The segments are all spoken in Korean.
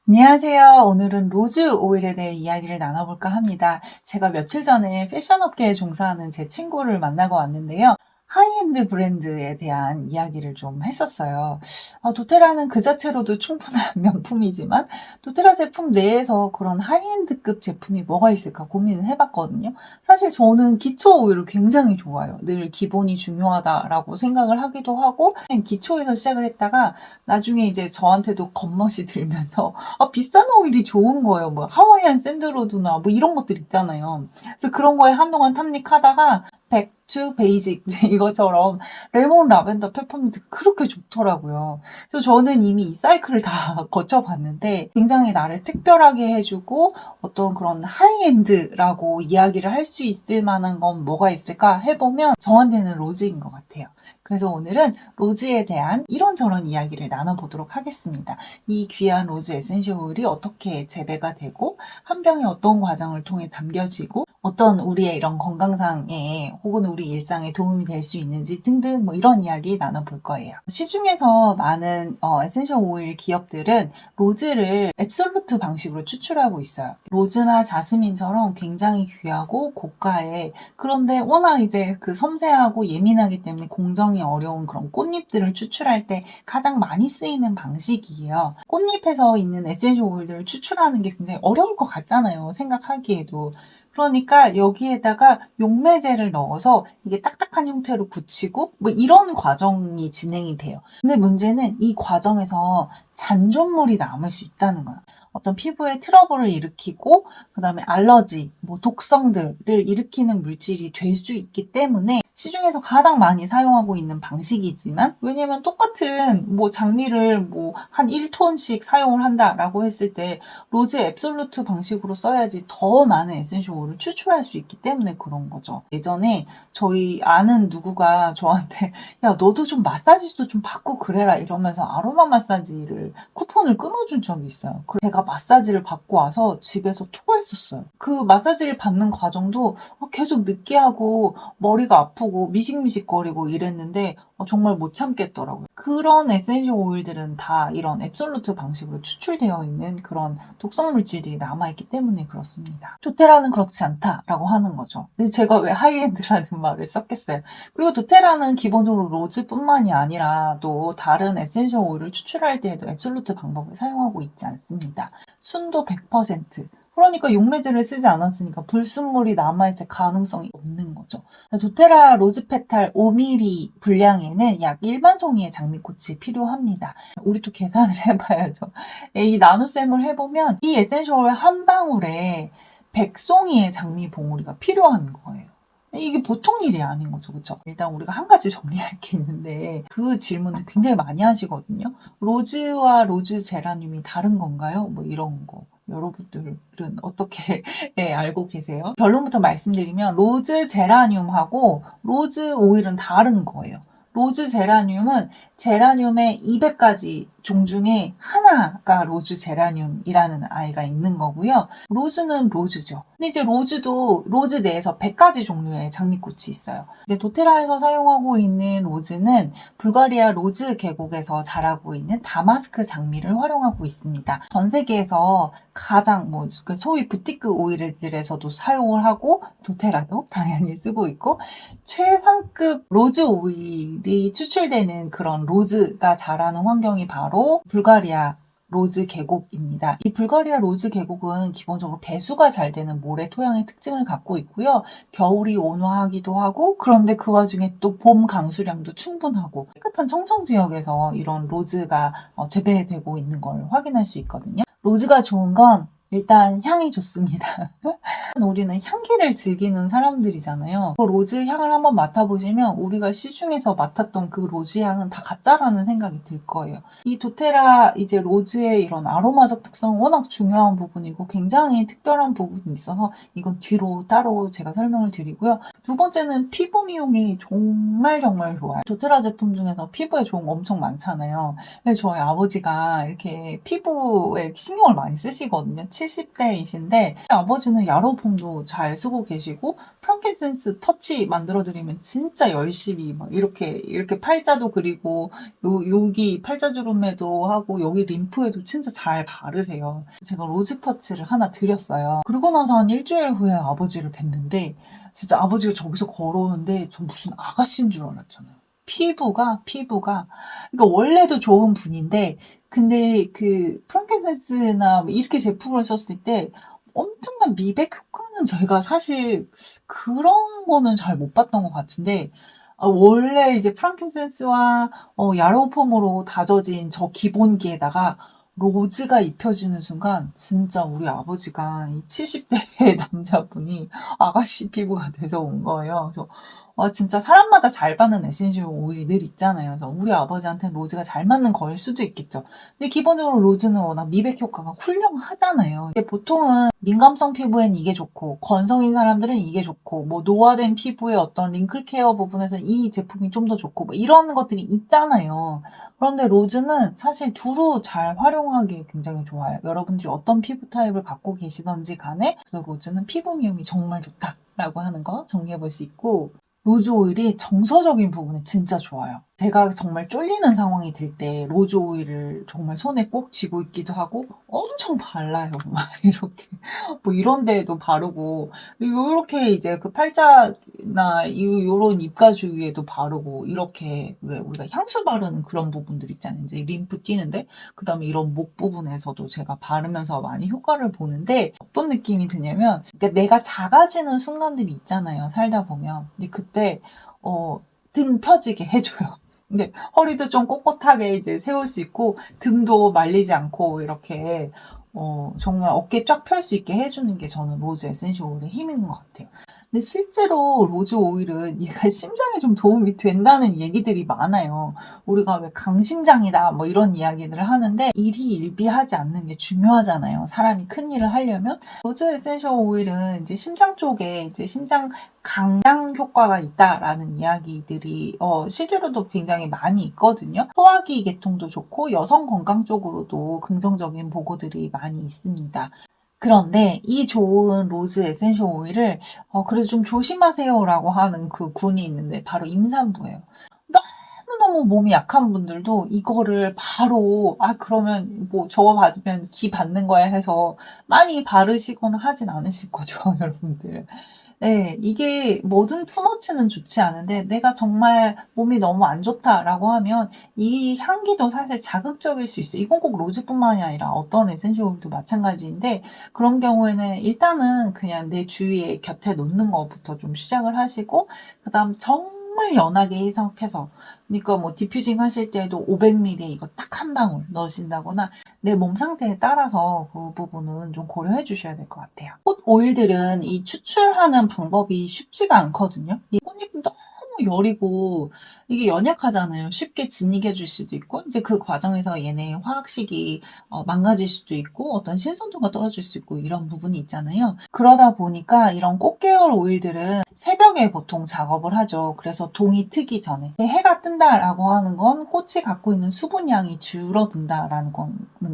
안녕하세요. 오늘은 로즈 오일에 대해 이야기를 나눠볼까 합니다. 제가 며칠 전에 패션 업계에 종사하는 제 친구를 만나고 왔는데요. 하이엔드 브랜드에 대한 이야기를 좀 했었어요. 도테라는 그 자체로도 충분한 명품이지만 도테라 제품 내에서 그런 하이엔드급 제품이 뭐가 있을까 고민을 해봤거든요. 사실 저는 기초 오일을 굉장히 좋아해요. 늘 기본이 중요하다라고 생각을 하기도 하고 기초에서 시작을 했다가 나중에 이제 저한테도 겉멋이 들면서 비싼 오일이 좋은 거예요. 뭐 하와이안 샌드로드나 뭐 이런 것들 있잖아요. 그래서 그런 거에 한동안 탐닉하다가 백투 베이직 이것처럼 레몬 라벤더 페퍼민트가 그렇게 좋더라고요. 그래서 저는 이미 이 사이클을 다 거쳐봤는데 굉장히 나를 특별하게 해주고 어떤 그런 하이엔드라고 이야기를 할 수 있을 만한 건 뭐가 있을까 해보면 저한테는 로즈인 것 같아요. 그래서 오늘은 로즈에 대한 이런저런 이야기를 나눠보도록 하겠습니다. 이 귀한 로즈 에센셜 오일이 어떻게 재배가 되고 한 병에 어떤 과정을 통해 담겨지고 어떤 우리의 이런 건강상에 혹은 우리 일상에 도움이 될 수 있는지 등등 뭐 이런 이야기 나눠볼 거예요. 시중에서 많은 에센셜 오일 기업들은 로즈를 앱솔루트 방식으로 추출하고 있어요. 로즈나 자스민처럼 굉장히 귀하고 고가의 그런데 워낙 이제 그 섬세하고 예민하기 때문에 공정이 어려운 그런 꽃잎들을 추출할 때 가장 많이 쓰이는 방식이에요. 꽃잎에서 있는 에센셜 오일들을 추출하는 게 굉장히 어려울 것 같잖아요. 생각하기에도. 그러니까 여기에다가 용매제를 넣어서 이게 딱딱한 형태로 굳히고 뭐 이런 과정이 진행이 돼요. 근데 문제는 이 과정에서 잔존물이 남을 수 있다는 거야. 어떤 피부에 트러블을 일으키고 그다음에 알러지, 뭐 독성들을 일으키는 물질이 될 수 있기 때문에 시중에서 가장 많이 사용하고 있는 방식이지만 왜냐면 똑같은 뭐 장미를 뭐 한 1톤씩 사용을 한다라고 했을 때 로즈 앱솔루트 방식으로 써야지 더 많은 에센셜 오일을 추출할 수 있기 때문에 그런 거죠. 예전에 저희 아는 누구가 저한테 야 너도 좀 마사지도 좀 받고 그래라 이러면서 아로마 마사지를 쿠폰을 끊어준 적이 있어요. 그래서 제가 마사지를 받고 와서 집에서 토했었어요. 그 마사지를 받는 과정도 계속 느끼하고 머리가 아프고 미식미식거리고 이랬는데 정말 못 참겠더라고요. 그런 에센셜 오일들은 다 이런 앱솔루트 방식으로 추출되어 있는 그런 독성 물질들이 남아있기 때문에 그렇습니다. 도테라는 그렇지 않다라고 하는 거죠. 그래서 제가 왜 하이엔드라는 말을 썼겠어요. 그리고 도테라는 기본적으로 로즈뿐만이 아니라 또 다른 에센셜 오일을 추출할 때에도 앱솔루트 방법을 사용하고 있지 않습니다. 순도 100%. 그러니까 용매제를 쓰지 않았으니까 불순물이 남아있을 가능성이 없는 거죠. 도테라 로즈 페탈 5mm 분량에는 약 일반 송이의 장미꽃이 필요합니다. 우리 또 계산을 해봐야죠. 이 나눗셈을 해보면 이 에센셜 오일 한 방울에 100송이의 장미 봉우리가 필요한 거예요. 이게 보통 일이 아닌 거죠. 그렇죠? 일단 우리가 한 가지 정리할 게 있는데 그 질문을 굉장히 많이 하시거든요. 로즈와 로즈 제라늄이 다른 건가요? 뭐 이런 거. 여러분들은 어떻게 알고 계세요? 결론부터 말씀드리면 로즈 제라늄하고 로즈 오일은 다른 거예요. 로즈 제라늄은 제라늄의 200가지 종 중에 하나가 로즈 제라늄이라는 아이가 있는 거고요. 로즈는 로즈죠. 근데 이제 로즈도 로즈 내에서 100가지 종류의 장미꽃이 있어요. 이제 도테라에서 사용하고 있는 로즈는 불가리아 로즈 계곡에서 자라고 있는 다마스크 장미를 활용하고 있습니다. 전 세계에서 가장 소위 부티크 오일들에서도 사용을 하고 도테라도 당연히 쓰고 있고 최상급 로즈 오일이 추출되는 그런 로즈가 자라는 환경이 바로 불가리아 로즈 계곡입니다. 이 불가리아 로즈 계곡은 기본적으로 배수가 잘 되는 모래 토양의 특징을 갖고 있고요. 겨울이 온화하기도 하고 그런데 그 와중에 또 봄 강수량도 충분하고 깨끗한 청정 지역에서 이런 로즈가 재배되고 있는 걸 확인할 수 있거든요. 로즈가 좋은 건 일단 향이 좋습니다. 우리는 향기를 즐기는 사람들이잖아요. 그 로즈 향을 한번 맡아보시면 우리가 시중에서 맡았던 그 로즈 향은 다 가짜라는 생각이 들 거예요. 이 도테라 이제 로즈의 이런 아로마적 특성은 워낙 중요한 부분이고 굉장히 특별한 부분이 있어서 이건 뒤로 따로 제가 설명을 드리고요. 두 번째는 피부 미용이 정말 좋아요. 도테라 제품 중에서 피부에 좋은 거 엄청 많잖아요. 근데 저희 아버지가 이렇게 피부에 신경을 많이 쓰시거든요. 70대이신데 아버지는 야로폼도 잘 쓰고 계시고 프랑킨센스 터치 만들어드리면 진짜 열심히 막 이렇게 팔자도 그리고 여기 팔자주름에도 하고 여기 림프에도 진짜 잘 바르세요. 제가 로즈 터치를 하나 드렸어요. 그러고 나서 한 일주일 후에 아버지를 뵀는데 진짜 아버지가 저기서 걸어오는데 저 무슨 아가씨인 줄 알았잖아요. 피부가 그러니까 원래도 좋은 분인데 근데 그 프랑켄센스나 이렇게 제품을 썼을 때 엄청난 미백 효과는 제가 사실 그런 거는 잘 못 봤던 것 같은데 원래 이제 프랑켄센스와 야로폼으로 다져진 저 기본기에다가 로즈가 입혀지는 순간 진짜 우리 아버지가 이 70대 남자분이 아가씨 피부가 돼서 온 거예요. 그래서 진짜 사람마다 잘 받는 에센셜 오일이 늘 있잖아요. 그래서 우리 아버지한테 로즈가 잘 맞는 거일 수도 있겠죠. 근데 기본적으로 로즈는 워낙 미백 효과가 훌륭하잖아요. 근데 보통은 민감성 피부엔 이게 좋고 건성인 사람들은 이게 좋고 뭐 노화된 피부의 어떤 링클 케어 부분에서 이 제품이 좀 더 좋고 뭐 이런 것들이 있잖아요. 그런데 로즈는 사실 두루 잘 활용하기 굉장히 좋아요. 여러분들이 어떤 피부 타입을 갖고 계시던지 간에 그래서 로즈는 피부 미용이 정말 좋다라고 하는 거 정리해 볼 수 있고 로즈 오일이 정서적인 부분에 진짜 좋아요. 제가 정말 쫄리는 상황이 들 때 로즈 오일을 정말 손에 꼭 쥐고 있기도 하고 엄청 발라요. 막 이렇게 뭐 이런 데에도 바르고 이렇게 이제 그 팔자나 요런 입가 주위에도 바르고 이렇게 왜 우리가 향수 바르는 그런 부분들 있잖아요. 이제 림프 뛰는데 그다음에 이런 목 부분에서도 제가 바르면서 많이 효과를 보는데 어떤 느낌이 드냐면 그러니까 내가 작아지는 순간들이 있잖아요. 살다 보면. 근데 그때 등 펴지게 해줘요. 근데 허리도 좀 꼿꼿하게 이제 세울 수 있고 등도 말리지 않고 이렇게 정말 어깨 쫙 펼 수 있게 해주는 게 저는 로즈 에센셜 오일의 힘인 것 같아요. 근데 실제로 로즈 오일은 얘가 심장에 좀 도움이 된다는 얘기들이 많아요. 우리가 왜 강심장이다 뭐 이런 이야기들을 하는데 일희일비하지 않는 게 중요하잖아요. 사람이 큰 일을 하려면 로즈 에센셜 오일은 이제 심장 쪽에 이제 심장 강장 효과가 있다라는 이야기들이 실제로도 굉장히 많이 있거든요. 소화기 계통도 좋고 여성 건강 쪽으로도 긍정적인 보고들이 많이 있습니다. 그런데 이 좋은 로즈 에센셜 오일을 그래도 좀 조심하세요라고 하는 그 군이 있는데 바로 임산부예요. 너무너무 몸이 약한 분들도 이거를 바로 그러면 뭐 저거 받으면 기 받는 거야 해서 많이 바르시거나 하진 않으실 거죠, 여러분들. 네, 이게 뭐든 투머치는 좋지 않은데 내가 정말 몸이 너무 안 좋다라고 하면 이 향기도 사실 자극적일 수 있어요. 이건 꼭 로즈뿐만이 아니라 어떤 에센셜 오일도 마찬가지인데 그런 경우에는 일단은 그냥 내 주위에 곁에 놓는 것부터 좀 시작을 하시고 그다음 정말 연하게 희석해서 그러니까 뭐 디퓨징 하실 때도 500ml 이거 딱 한 방울 넣으신다거나 내 몸 상태에 따라서 그 부분은 좀 고려해 주셔야 될 것 같아요. 꽃 오일들은 이 추출하는 방법이 쉽지가 않거든요. 이 꽃잎은 너무 여리고 이게 연약하잖아요. 쉽게 진이게 줄 수도 있고 이제 그 과정에서 얘네 화학식이 망가질 수도 있고 어떤 신선도가 떨어질 수 있고 이런 부분이 있잖아요. 그러다 보니까 이런 꽃 계열 오일들은 새벽에 보통 작업을 하죠. 그래서 동이 트기 전에 해가 뜬다라고 하는 건 꽃이 갖고 있는 수분량이 줄어든다라는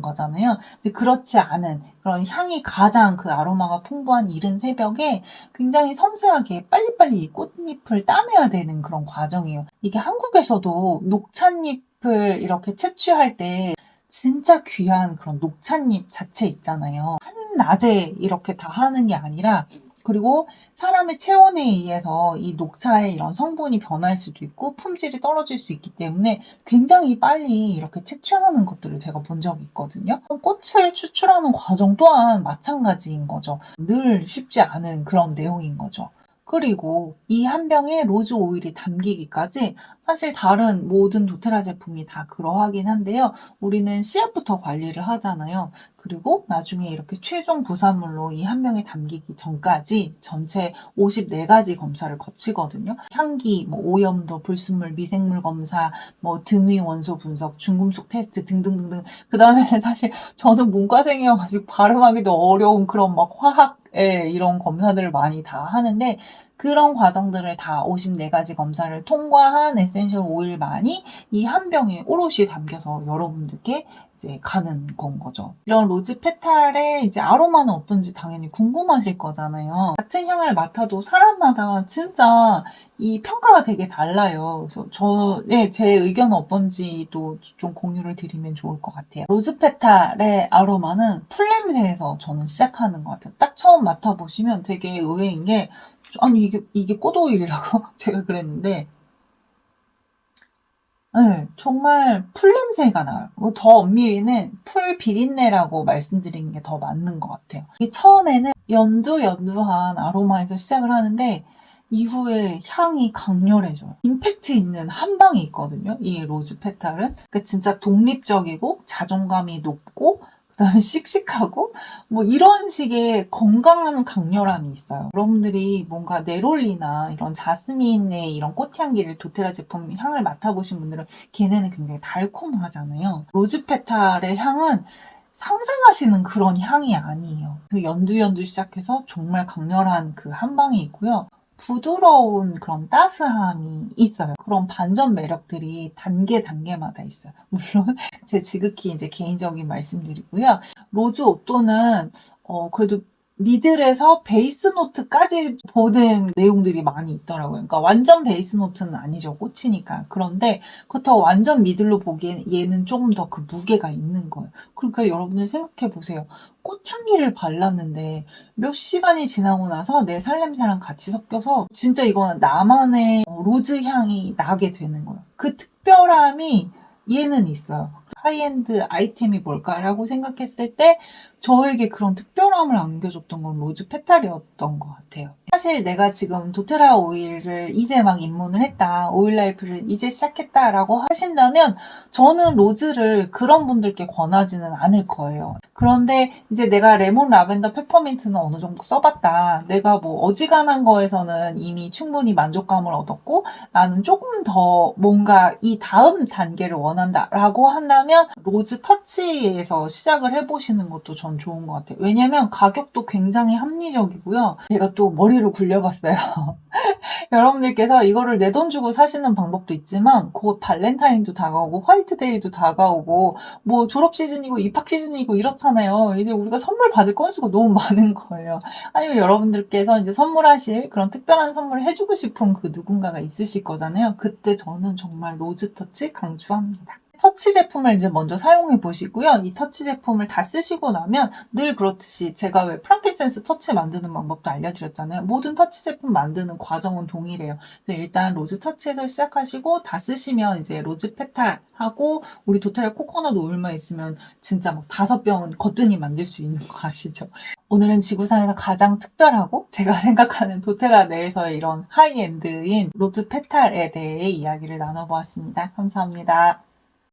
거잖아요. 이제 그렇지 않은 그런 향이 가장 그 아로마가 풍부한 이른 새벽에 굉장히 섬세하게 빨리빨리 꽃잎을 따내야 되는 그런 과정이에요. 이게 한국에서도 녹찻잎을 이렇게 채취할 때 진짜 귀한 그런 녹찻잎 자체 있잖아요. 한낮에 이렇게 다 하는 게 아니라 그리고 사람의 체온에 의해서 이 녹차의 이런 성분이 변할 수도 있고 품질이 떨어질 수 있기 때문에 굉장히 빨리 이렇게 채취하는 것들을 제가 본 적이 있거든요. 꽃을 추출하는 과정 또한 마찬가지인 거죠. 늘 쉽지 않은 그런 내용인 거죠. 그리고 이 한 병에 로즈 오일이 담기기까지 사실 다른 모든 도테라 제품이 다 그러하긴 한데요. 우리는 씨앗부터 관리를 하잖아요. 그리고 나중에 이렇게 최종 부산물로 이 한 병에 담기기 전까지 전체 54가지 검사를 거치거든요. 향기, 뭐 오염도, 불순물, 미생물 검사, 뭐 등위 원소 분석, 중금속 테스트 등등등등. 그 다음에는 사실 저는 문과생이어가지고 발음하기도 어려운 그런 막 화학 이런 검사들을 많이 다 하는데 그런 과정들을 다 54가지 검사를 통과한 에센셜 오일만이 이 한 병에 오롯이 담겨서 여러분들께 이제 가는 건 거죠. 이런 로즈 페탈의 이제 아로마는 어떤지 당연히 궁금하실 거잖아요. 같은 향을 맡아도 사람마다 진짜 이 평가가 되게 달라요. 그래서 제 의견은 어떤지도 좀 공유를 드리면 좋을 것 같아요. 로즈 페탈의 아로마는 풀냄새에서 저는 시작하는 것 같아요. 딱 처음 맡아보시면 되게 의외인 게, 아니 이게 꽃오일이라고 제가 그랬는데, 네, 정말 풀냄새가 나요. 더 엄밀히는 풀 비린내라고 말씀드리는 게 더 맞는 것 같아요. 이게 처음에는 연두한 아로마에서 시작을 하는데 이후에 향이 강렬해져요. 임팩트 있는 한 방이 있거든요. 이 로즈 페탈은. 그러니까 진짜 독립적이고 자존감이 높고 그다음에 씩씩하고 뭐 이런 식의 건강한 강렬함이 있어요. 여러분들이 뭔가 네롤리나 이런 자스민의 이런 꽃향기를 도테라 제품 향을 맡아보신 분들은 걔네는 굉장히 달콤하잖아요. 로즈 페탈의 향은 상상하시는 그런 향이 아니에요. 그 연두 시작해서 정말 강렬한 그 한 방이 있고요. 부드러운 그런 따스함이 있어요. 그런 반전 매력들이 단계마다 있어요. 물론 제 지극히 이제 개인적인 말씀드리고요. 로즈 오또는 그래도 미들에서 베이스 노트까지 보는 내용들이 많이 있더라고요. 그러니까 완전 베이스 노트는 아니죠. 꽃이니까. 그런데 그렇다고 완전 미들로 보기엔 얘는 조금 더 그 무게가 있는 거예요. 그러니까 여러분들 생각해 보세요. 꽃향기를 발랐는데 몇 시간이 지나고 나서 내 살냄새랑 같이 섞여서 진짜 이거는 나만의 로즈 향이 나게 되는 거예요. 그 특별함이 얘는 있어요. 하이엔드 아이템이 뭘까라고 생각했을 때 저에게 그런 특별함을 안겨줬던 건 로즈 페탈이었던 것 같아요. 사실 내가 지금 도테라 오일을 이제 막 입문을 했다, 오일 라이프를 이제 시작했다라고 하신다면 저는 로즈를 그런 분들께 권하지는 않을 거예요. 그런데 이제 내가 레몬, 라벤더, 페퍼민트는 어느 정도 써봤다. 내가 뭐 어지간한 거에서는 이미 충분히 만족감을 얻었고 나는 조금 더 뭔가 이 다음 단계를 원한다라고 한다면 로즈 터치에서 시작을 해보시는 것도 전 좋은 것 같아요. 왜냐면 가격도 굉장히 합리적이고요. 제가 또 머리를 굴려봤어요. 여러분들께서 이거를 내 돈 주고 사시는 방법도 있지만 곧 발렌타인도 다가오고 화이트데이도 다가오고 뭐 졸업 시즌이고 입학 시즌이고 이렇잖아요. 이제 우리가 선물 받을 건수가 너무 많은 거예요. 아니면 여러분들께서 이제 선물하실 그런 특별한 선물을 해주고 싶은 그 누군가가 있으실 거잖아요. 그때 저는 정말 로즈 터치 강추합니다. 터치 제품을 이제 먼저 사용해 보시고요. 이 터치 제품을 다 쓰시고 나면 늘 그렇듯이 제가 왜 프랑키센스 터치 만드는 방법도 알려드렸잖아요. 모든 터치 제품 만드는 과정은 동일해요. 그래서 일단 로즈 터치에서 시작하시고 다 쓰시면 이제 로즈 페탈하고 우리 도테라 코코넛 오일만 있으면 진짜 막 5병은 거뜬히 만들 수 있는 거 아시죠? 오늘은 지구상에서 가장 특별하고 제가 생각하는 도테라 내에서의 이런 하이엔드인 로즈 페탈에 대해 이야기를 나눠보았습니다. 감사합니다.